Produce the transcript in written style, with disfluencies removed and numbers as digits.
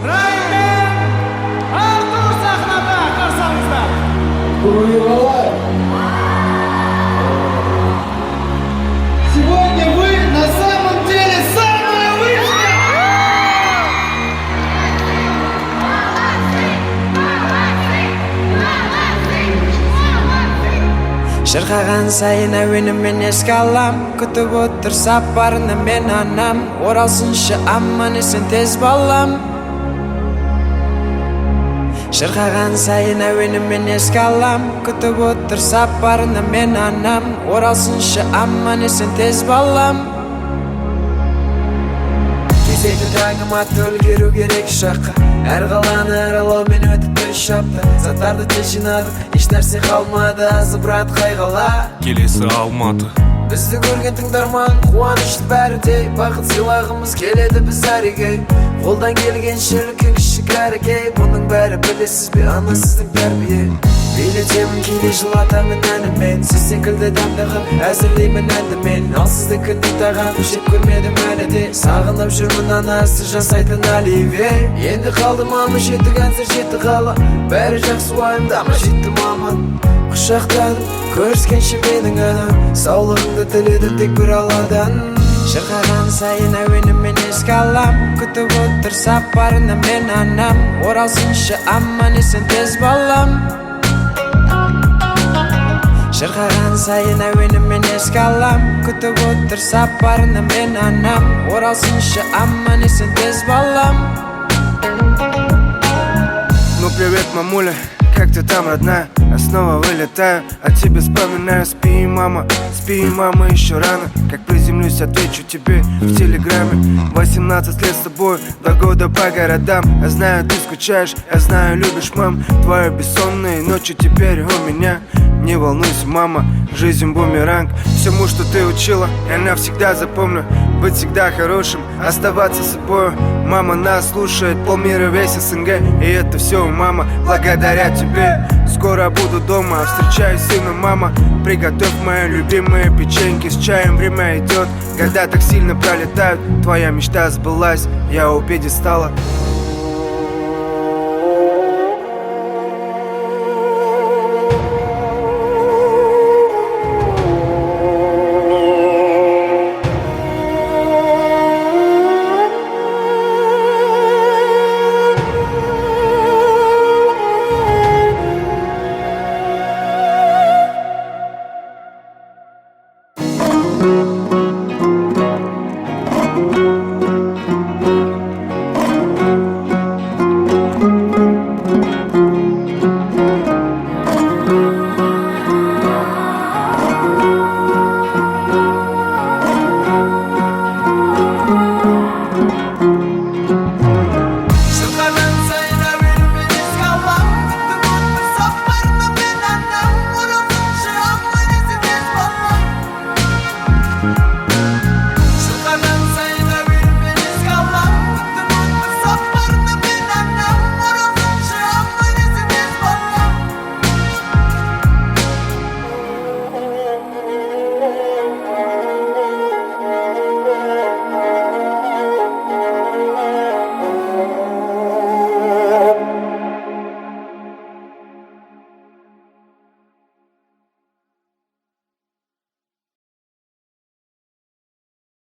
Raymen, Артур sahnada qarşınızda. Бывало. Сегодня вы на самом деле самая вышка! Шырқаған сайын әуенімен еске алам, күтіп отыр сапарына мен анам. Оралсыншы аман есен тез балам. Шырқаған сайын әуенімен еске алам, күтіп отыр сапарына мен анам. Оралсыншы аман есен тез балам. Кезекті таңыма төлгеру керек шаққа. Әр қаланы аралаумен өтіп 3 апта. Заттарды тез жинадық, еш нәрсе қалмады, азы брат қайғала. Келесі Алматы. Бізді көрген тыңдарман қуанышты бәрі де. Бақыт сыйлағымыз келеді біз әреге. Қолдан келген шіркін кішік әрекей. Бұның бәрі білесіз бе анасыздың тәрбие. Билетемін кейде жылатамын әнімен. Сіз секілді дәмдіғып әзірлеймін әнді мен. Ал сіздікі тұтаған жеп көрмедім әлі де. Сағынып жүрмін анасы жасайтын Оливье. Енді қалды мамы жетік әнсір жеті қала. Бәрі жақсы уайымдама жетті маман. Құшақтадым көріскенше менің анам. Саулығыңды тіледі тек бір алладан. Шырқаған сайын әуенімен еске алам, күтіп отыр сапарына мен анам. Оралсыншы аман есен тез балам. Шырқаған сайын әуенімен еске алам, күтіп отыр сапарына мен анам. Оралсыншы аман есен тез балам. Ну привет, мамуля, как ты там, родная? Я снова вылетаю, а тебе вспоминаю. Спи, мама, еще рано. Как приземлюсь, отвечу тебе в телеграме. 18 лет с тобой, 2 года по городам. Я знаю, ты скучаешь, я знаю, любишь, мам. Твои бессонные ночи теперь у меня. Не волнуйся, мама, жизнь бумеранг. Всему, что ты учила, я навсегда запомню. Быть всегда хорошим, оставаться собой. Мама нас слушает, полмира весь СНГ. И это все, мама, благодаря тебе. Скоро буду дома, встречаюсь с сыном, мама. Приготовь мои любимые печеньки с чаем, время идет. Года так сильно пролетают, твоя мечта сбылась, я у пьедестала.